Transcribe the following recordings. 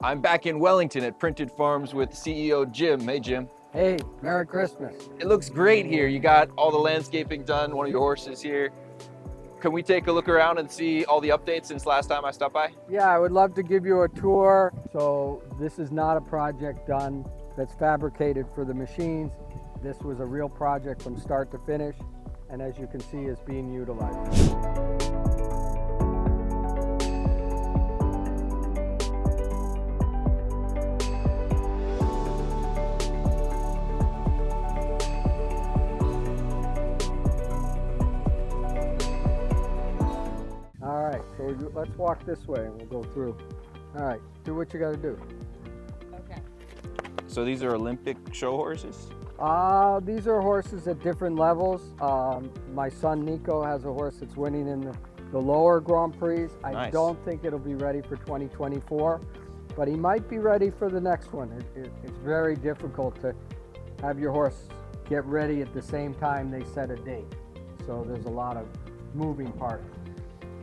I'm back in Wellington at Printed Farms with CEO Jim. Hey, Jim. Hey, Merry Christmas. It looks great here. You got all the landscaping done, one of your horses here. Can we take a look around and see all the updates since last time I stopped by? Yeah, I would love to give you a tour. So this is not a project done that's fabricated for the machines. This was a real project from start to finish, and as you can see, is being utilized. All right, so let's walk this way and we'll go through. All right, do what you got to do. Okay. So these are Olympic show horses? These are horses at different levels. My son Nico has a horse that's winning in the lower Grand Prix. I Nice. don't think it'll be ready for 2024, but he might be ready for the next one. It's very difficult to have your horse get ready at the same time they set a date. So there's a lot of moving parts.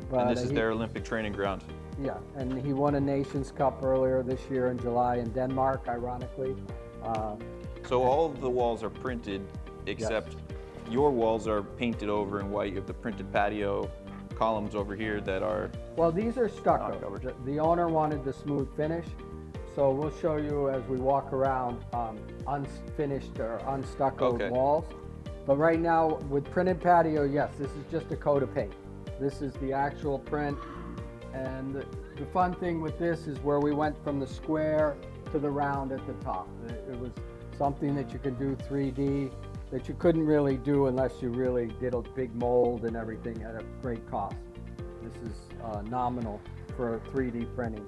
But And this is their Olympic training ground. Yeah, and he won a Nations Cup earlier this year in July in Denmark, ironically. So all of the walls are printed, except your walls are painted over in white. You have the printed patio columns over here that are... Well, these are Not stucco. covered. The owner wanted the smooth finish, so we'll show you as we walk around unfinished or unstuccoed Okay. walls. But right now, with printed patio, yes, this is just a coat of paint. This is the actual print, and the fun thing with this is where we went from the square to the round at the top. It was something that you could do 3D that you couldn't really do unless you really did a big mold and everything at a great cost. This is nominal for 3D printing.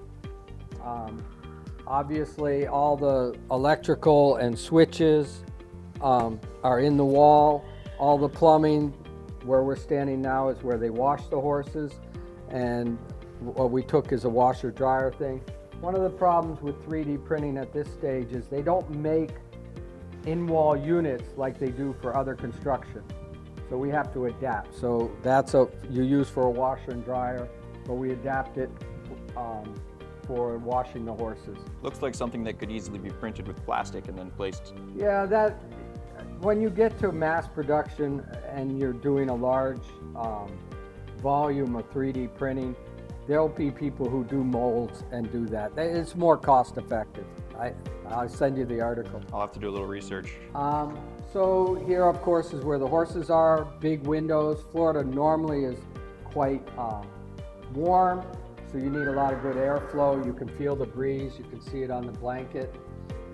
Obviously, all the electrical and switches are in the wall. All the plumbing, where we're standing now, is where they wash the horses, and what we took is a washer dryer thing. One of the problems with 3D printing at this stage is they don't make in-wall units like they do for other construction. So we have to adapt. So that's you use for a washer and dryer, but we adapt it for washing the horses. Looks like something that could easily be printed with plastic and then placed. Yeah, when you get to mass production and you're doing a large volume of 3D printing, there'll be people who do molds and do that. It's more cost effective. I'll send you the article. I'll have to do a little research. So here, of course, is where the horses are. Big windows. Florida normally is quite warm, so you need a lot of good airflow. You can feel the breeze. You can see it on the blanket.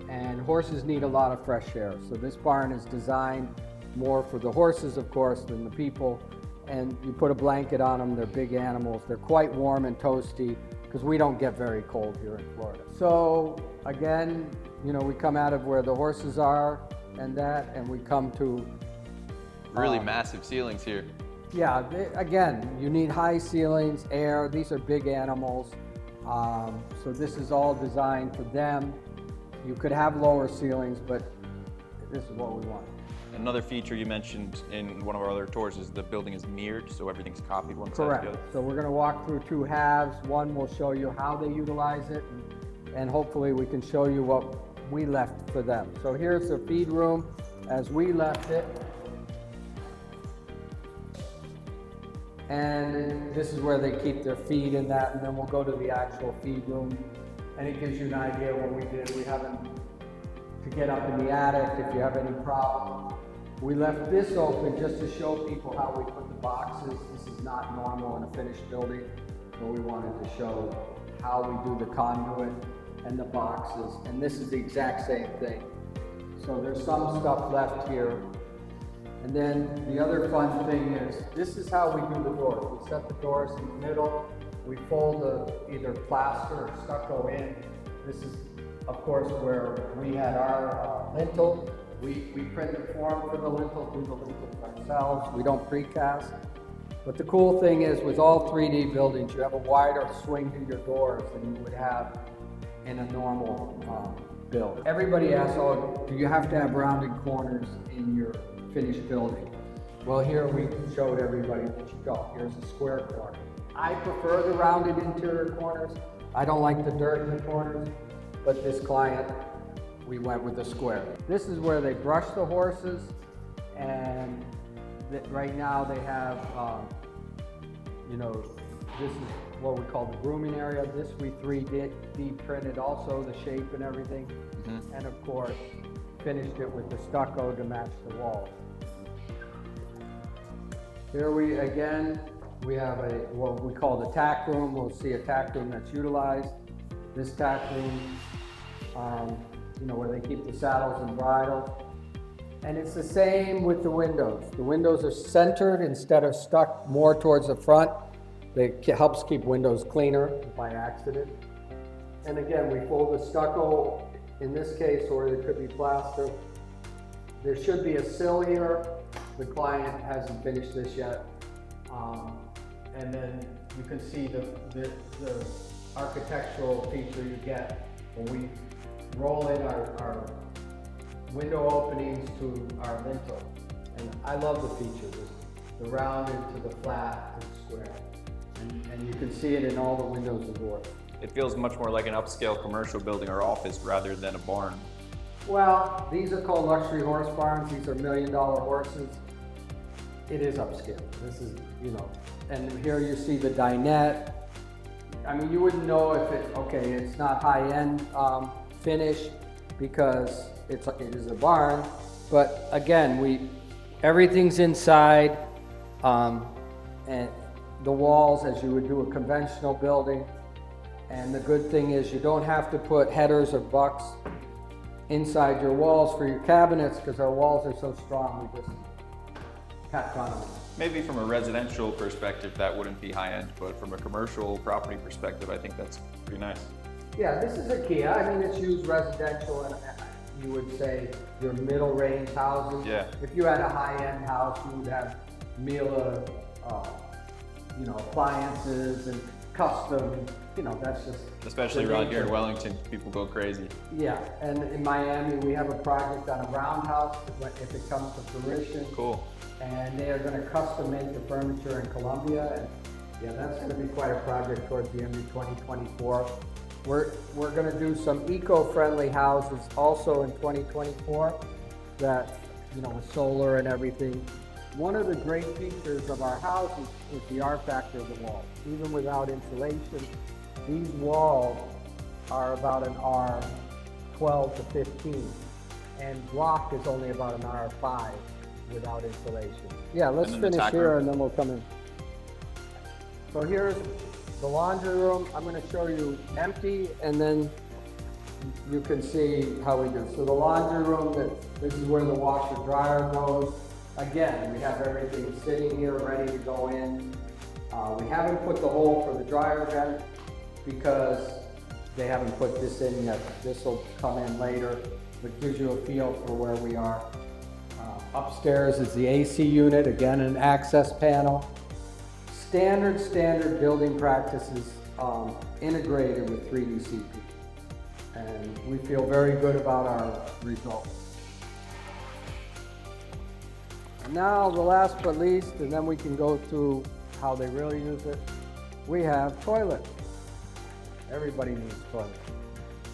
And horses need a lot of fresh air. So this barn is designed more for the horses, of course, than the people. And you put a blanket on them. They're big animals. They're quite warm and toasty because we don't get very cold here in Florida. So again, you know, we come out of where the horses are and we come to Really massive ceilings here. yeah, again, you need high ceilings, air. These are big animals. So this is all designed for them. You could have lower ceilings, but this is what we want. Another feature you mentioned in one of our other tours is the building is mirrored, so everything's copied one side to Correct. the other. So we're going to walk through two halves. One will show you how they utilize it, and hopefully we can show you what we left for them. So here's the feed room as we left it. And this is where they keep their feed in that, and then we'll go to the actual feed room. And it gives you an idea what we did. We haven't to get up in the attic if you have any problems. We left this open just to show people how we put the boxes. This is not normal in a finished building, so we wanted to show how we do the conduit and the boxes. And this is the exact same thing. So there's some stuff left here. And then the other fun thing is, this is how we do the doors. We set the doors in the middle. We fold either plaster or stucco in. This is, of course, where we had our lintel. We print the form for the lintel, do the lintel ourselves. We don't precast. But the cool thing is, with all 3D buildings, you have a wider swing to your doors than you would have in a normal build. Everybody asks, oh, do you have to have rounded corners in your finished building? Well, here we showed everybody that you don't. Here's a square corner. I prefer the rounded interior corners. I don't like the dirt in the corners. but this client, we went with the square. This is where they brush the horses, and right now they have, you know, this is what we call the grooming area. This we 3D printed also, the shape and everything. And of course, finished it with the stucco to match the walls. Here we have what we call the tack room. We'll see a tack room that's utilized. This tack room, you know, where they keep the saddles and bridles. And it's the same with the windows. The windows are centered instead of stuck more towards the front. It helps keep windows cleaner by accident. And again, we fold the stucco in this case, or it could be plaster. There should be a sill here. The client hasn't finished this yet. And then you can see the architectural feature you get when we roll in our window openings to our lintel. And I love the features, the rounded to the flat to the square. And you can see it in all the windows and doors. It feels much more like an upscale commercial building or office rather than a barn. Well, these are called luxury horse barns. These are $1 million horses. It is upscale. This is, you know, and here you see the dinette. I mean, you wouldn't know if it's not high-end finish because it is a barn. But again, everything's inside, and the walls as you would do a conventional building. And the good thing is you don't have to put headers or bucks inside your walls for your cabinets because our walls are so strong, we just tack on them. Maybe from a residential perspective, that wouldn't be high-end, but from a commercial property perspective, I think that's pretty nice. Yeah, this is a key. I mean, it's used residential, and you would say your middle range houses. Yeah. If you had a high-end house, you would have Miele, you know, appliances and custom, you know, that's just... Especially around here in Wellington, people go crazy. Yeah, and in Miami, we have a project on a roundhouse, if it comes to fruition. Cool. And they are going to custom make the furniture in Colombia. And yeah, that's going to be quite a project towards the end of 2024. We're going to do some eco-friendly houses also in 2024 that, you know, with solar and everything. One of the great features of our houses is the R factor of the walls. Even without insulation, these walls are about an R12 to 15, and block is only about an R5 without insulation. Yeah, let's finish here and then we'll come in. So here's the laundry room. I'm going to show you empty and then you can see how we do. So the laundry room, this is where the washer dryer goes. Again, we have everything sitting here ready to go in. We haven't put the hole for the dryer vent because they haven't put this in yet. This will come in later, but gives you a feel for where we are. Upstairs is the AC unit, again an access panel. Standard building practices integrated with 3D CP. And we feel very good about our results. And now the last but least, and then we can go through how they really use it, we have toilets. Everybody needs toilets.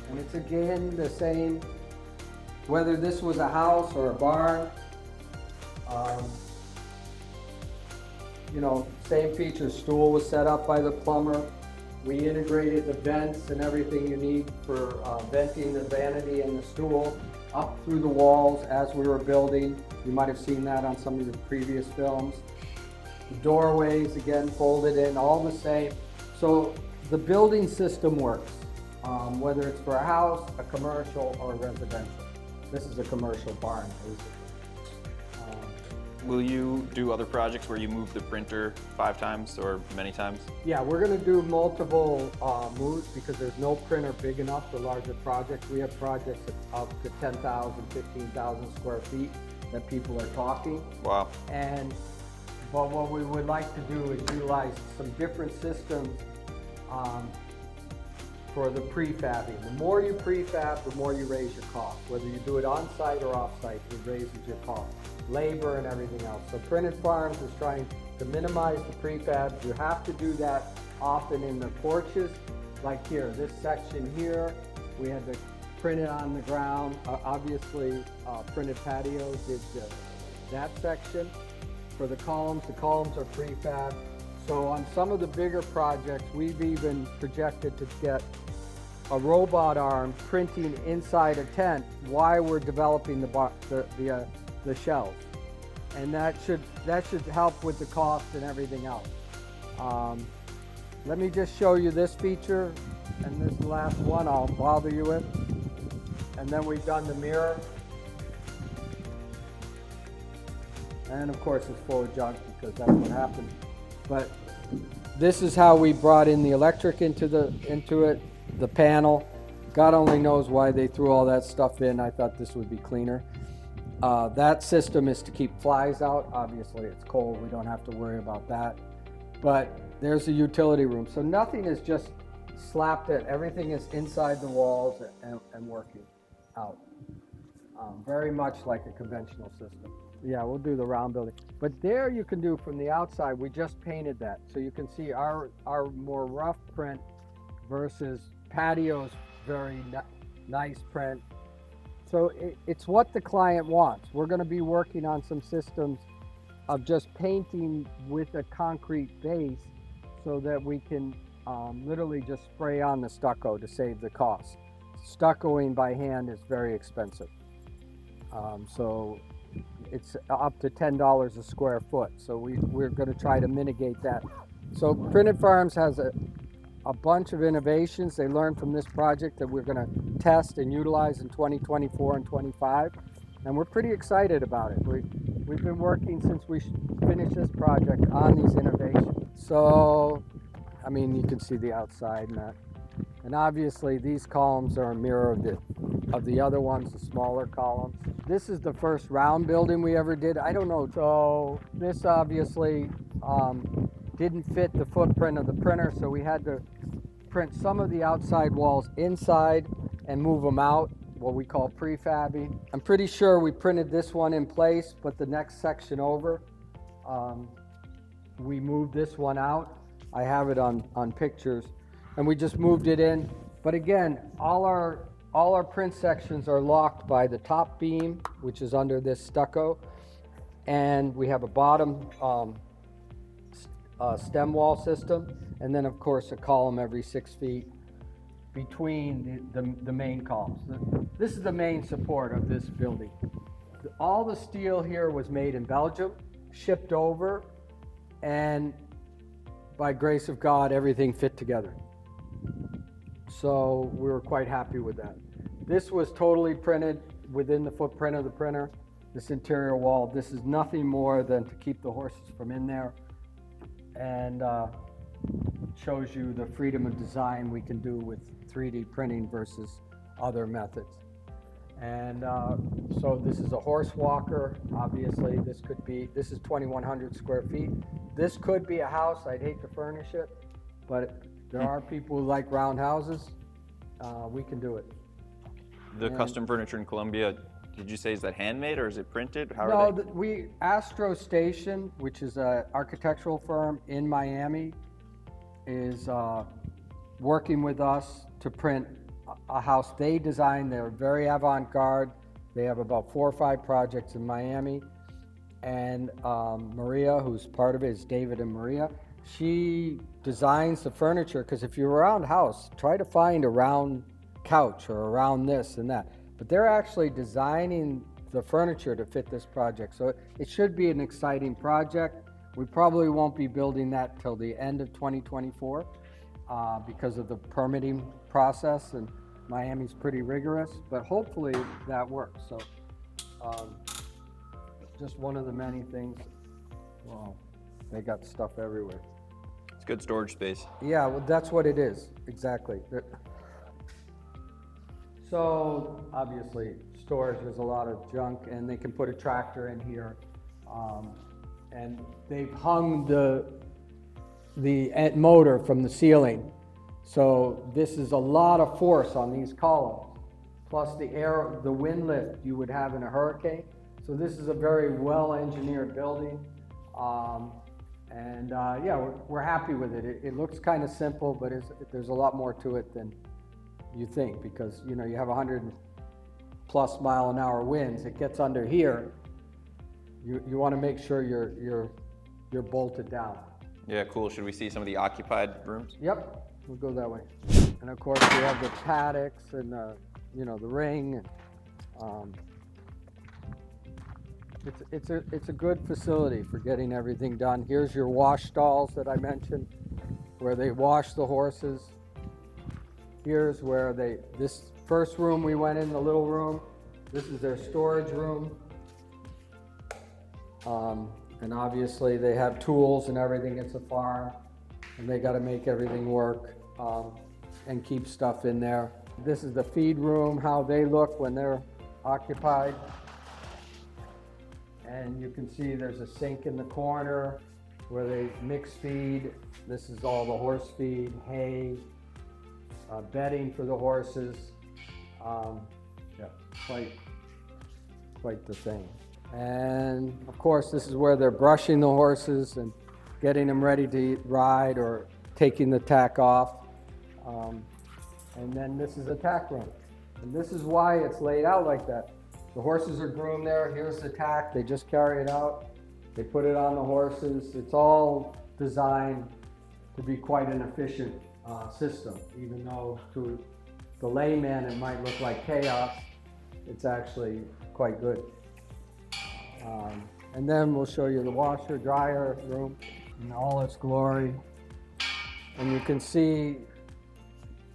And it's again the same, whether this was a house or a barn, you know, same features. Stool was set up by the plumber. We integrated the vents and everything you need for venting the vanity and the stool up through the walls as we were building. You might have seen that on some of the previous films. The doorways, again, folded in, all the same. So the building system works, whether it's for a house, a commercial, or a residential. This is a commercial barn, basically. Will you do other projects where you move the printer 5 times or many times? Yeah, we're going to do multiple moves because there's no printer big enough for larger projects. We have projects up to 10,000, 15,000 square feet that people are talking. Wow. But what we would like to do is utilize some different systems for the prefabbing. The more you prefab, the more you raise your cost. Whether you do it on-site or off-site, it raises your cost. Labor and everything else. So Printed Farms is trying to minimize the prefab. You have to do that often in the porches. Like here, this section here, We had to print it on the ground. Obviously, printed patio did that section. For the columns are prefab. So on some of the bigger projects, we've even projected to get a robot arm printing inside a tent while we're developing the shells, and that should help with the cost and everything else. Let me just show you this feature, and this is the last one I'll bother you with. And then we've done the mirror, and of course it's full of junk because that's what happened. But this is how we brought in the electric into it. The panel, God only knows why they threw all that stuff in. I thought this would be cleaner. That system is to keep flies out. Obviously it's cold, we don't have to worry about that. But there's a utility room. So nothing is just slapped in, everything is inside the walls and working out. Very much like a conventional system. Yeah, we'll do the round building. But there you can do from the outside, we just painted that. So you can see our more rough print versus patio's very nice print. So it's what the client wants. We're going to be working on some systems of just painting with a concrete base so that we can literally just spray on the stucco to save the cost. Stuccoing by hand is very expensive. So it's up to $10 a square foot. So we're going to try to mitigate that. So Printed Farms has a bunch of innovations they learned from this project that we're going to test and utilize in 2024 and 25, and we're pretty excited about it. We've been working since we finished this project on these innovations. So, I mean, you can see the outside and that. And obviously these columns are a mirror of the other ones, the smaller columns. This is the first round building we ever did. I don't know, so this obviously didn't fit the footprint of the printer, so we had to print some of the outside walls inside and move them out, what we call prefabbing. I'm pretty sure we printed this one in place, but the next section over, we moved this one out. I have it on pictures, and we just moved it in. But again, all our print sections are locked by the top beam, which is under this stucco, and we have a bottom stem wall system, and then of course a column every 6 feet between the main columns. This is the main support of this building. All the steel here was made in Belgium, shipped over, and by grace of God, everything fit together. So we were quite happy with that. This was totally printed within the footprint of the printer. This interior wall, this is nothing more than to keep the horses from in there, and shows you the freedom of design we can do with 3D printing versus other methods. And so this is a horse walker. Obviously this is 2,100 square feet. This could be a house. I'd hate to furnish it, but there are people who like round houses. We can do it. The custom furniture in Colombia, did you say, is that handmade or is it printed? How no, are they? Astro Station, which is an architectural firm in Miami, is working with us to print a house they designed. They're very avant-garde. They have about 4 or 5 projects in Miami. And Maria, who's part of it, is David and Maria. She designs the furniture, because if you're around house, try to find a round couch or around this and that. But they're actually designing the furniture to fit this project. So it should be an exciting project. We probably won't be building that till the end of 2024 because of the permitting process, and Miami's pretty rigorous, but hopefully that works. So just one of the many things. Wow, they got stuff everywhere. It's good storage space. Yeah, well, that's what it is, exactly. So obviously storage, there's a lot of junk, and they can put a tractor in here. And they've hung the motor from the ceiling. So this is a lot of force on these columns, plus the wind lift you would have in a hurricane. So this is a very well-engineered building. Yeah, we're happy with it. It looks kind of simple, but there's a lot more to it than you think, because you have 100+ mile-an-hour winds. It gets under here. You want to make sure you're bolted down. Yeah, cool. Should we see some of the occupied rooms? Yep, we'll go that way. And of course we have the paddocks and the ring. And, it's a good facility for getting everything done. Here's your wash stalls that I mentioned, where they wash the horses. Here's where this first room we went in, the little room, this is their storage room. And obviously they have tools and everything. It's a farm, and they got to make everything work and keep stuff in there. This is the feed room, how they look when they're occupied. And you can see there's a sink in the corner where they mix feed. This is all the horse feed, hay, bedding for the horses. Yeah, quite the thing. And of course, this is where they're brushing the horses and getting them ready to ride or taking the tack off. And then this is a tack room. And this is why it's laid out like that. The horses are groomed there. Here's the tack. They just carry it out. They put it on the horses. It's all designed to be quite an efficient system, even though to the layman it might look like chaos. It's actually quite good. And then we'll show you the washer dryer room in all its glory. And you can see,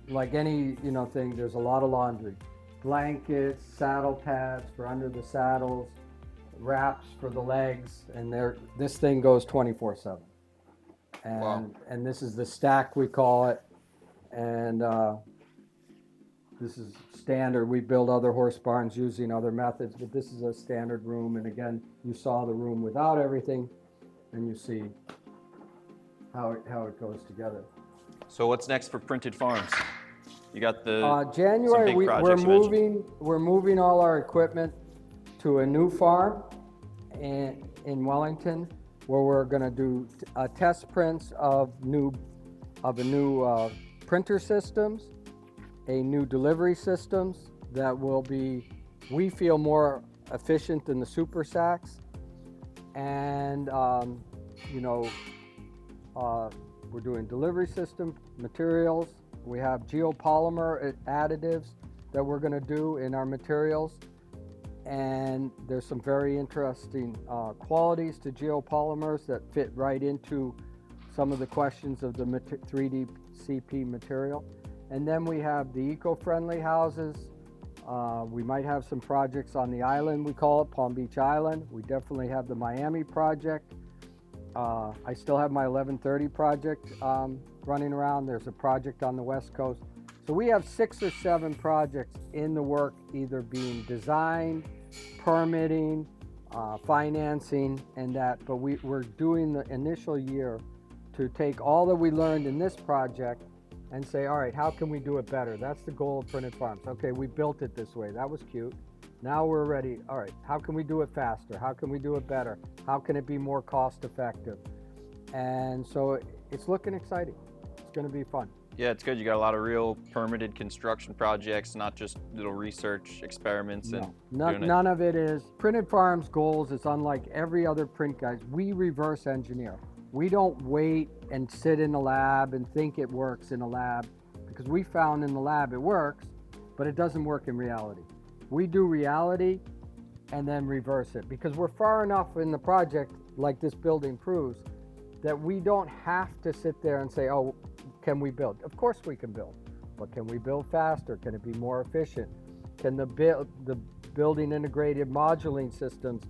like any thing, there's a lot of laundry. Blankets, saddle pads for under the saddles, wraps for the legs, and this thing goes 24/7. And Wow. And this is the stack, we call it. And this is standard. We build other horse barns using other methods, but this is a standard room. And again, you saw the room without everything, and you see how it goes together. So what's next for Printed Farms? You got January, some big we're projects you mentioned. moving all our equipment to a new farm in Wellington, where we're going to do test prints of a new printer systems, a new delivery systems that will be, we feel, more efficient than the super sacks. And we're doing delivery system materials. We have geopolymer additives that we're going to do in our materials. And there's some very interesting qualities to geopolymers that fit right into some of the questions of the 3D CP material. And then we have the eco-friendly houses. We might have some projects on the island, we call it Palm Beach Island. We definitely have the Miami project. I still have my 1130 project running around. There's a project on the West Coast. So we have 6 or 7 projects in the work, either being designed, permitting, financing, and that. But we're doing the initial year to take all that we learned in this project and say, all right, how can we do it better? That's the goal of Printed Farms. Okay, we built it this way. That was cute. Now we're ready. All right, how can we do it faster? How can we do it better? How can it be more cost effective? And so it's looking exciting. It's going to be fun. Yeah, it's good. You got a lot of real permitted construction projects, not just little research experiments. No, and none of it is. Printed Farms goals is unlike every other print guys. We reverse engineer. We don't wait and sit in a lab and think it works in a lab, because we found in the lab it works, but it doesn't work in reality. We do reality and then reverse it, because we're far enough in the project, like this building proves, that we don't have to sit there and say, oh, can we build? Of course we can build, but can we build faster? Can it be more efficient? Can the building integrated moduling systems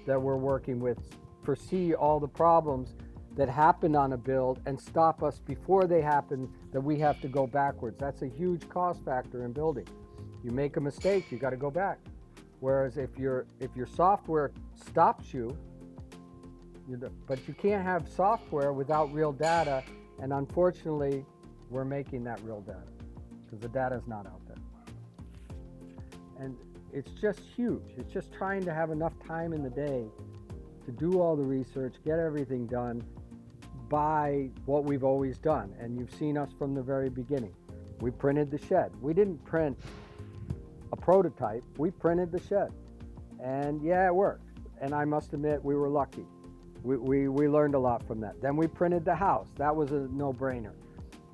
that we're working with foresee all the problems that happen on a build and stop us before they happen, that we have to go backwards? That's a huge cost factor in building. You make a mistake, you got to go back. Whereas if your software stops you, but you can't have software without real data, and unfortunately, we're making that real data, because the data is not out there. And it's just huge. It's just trying to have enough time in the day to do all the research, get everything done by what we've always done. And you've seen us from the very beginning. We printed the shed. We didn't print a prototype, we printed the shed. And yeah, it worked. And I must admit, we were lucky. We learned a lot from that. Then we printed the house. That was a no-brainer.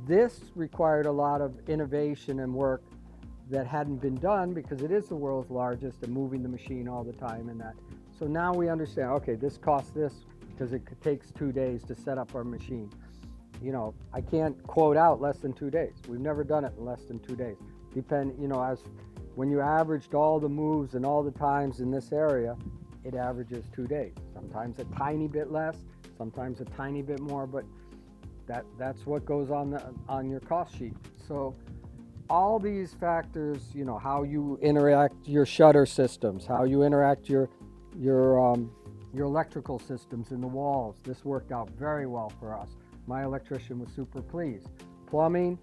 This required a lot of innovation and work that hadn't been done because it is the world's largest and moving the machine all the time and that. So now we understand, okay, this costs this because it takes 2 days to set up our machine. You know, I can't quote out less than 2 days. We've never done it in less than 2 days. As when you averaged all the moves and all the times in this area, it averages 2 days. Sometimes a tiny bit less, sometimes a tiny bit more, but that's what goes on your cost sheet. So all these factors, you know, how you interact your shutter systems, how you interact your electrical systems in the walls. This worked out very well for us. My electrician was super pleased. Plumbing,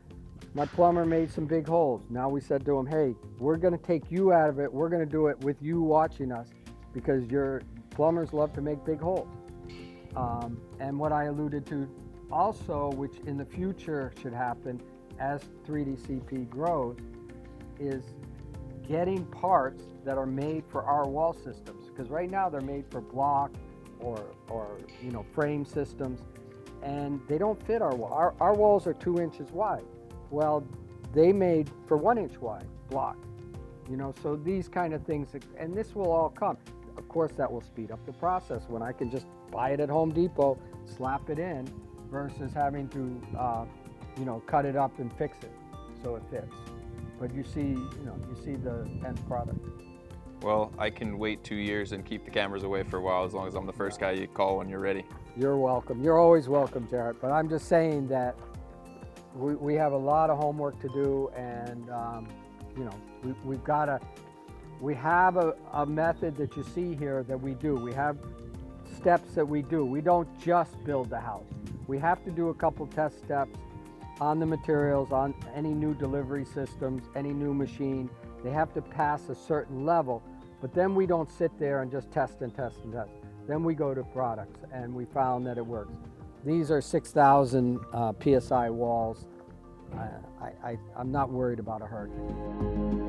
my plumber made some big holes. Now we said to him, hey, we're gonna take you out of it. We're gonna do it with you watching us because your plumbers love to make big holes. And what I alluded to also, which in the future should happen as 3DCP grows, is getting parts that are made for our wall systems. Because right now they're made for block or frame systems, and they don't fit our wall. Our walls are 2 inches wide. Well, they made for 1 inch wide block. So these kind of things, and this will all come. Of course, that will speed up the process when I can just buy it at Home Depot, slap it in, versus having to, cut it up and fix it so it fits. But you see the end product. Well, I can wait 2 years and keep the cameras away for a while as long as I'm the first guy you call when you're ready. You're welcome. You're always welcome, Jarrett. But I'm just saying that we have a lot of homework to do, and we have a method that you see here that we do. We have steps that we do. We don't just build the house. We have to do a couple test steps on the materials, on any new delivery systems, any new machine. They have to pass a certain level, but then we don't sit there and just test and test and test. Then we go to products, and we found that it works. These are 6,000 PSI walls. I'm not worried about a hurricane.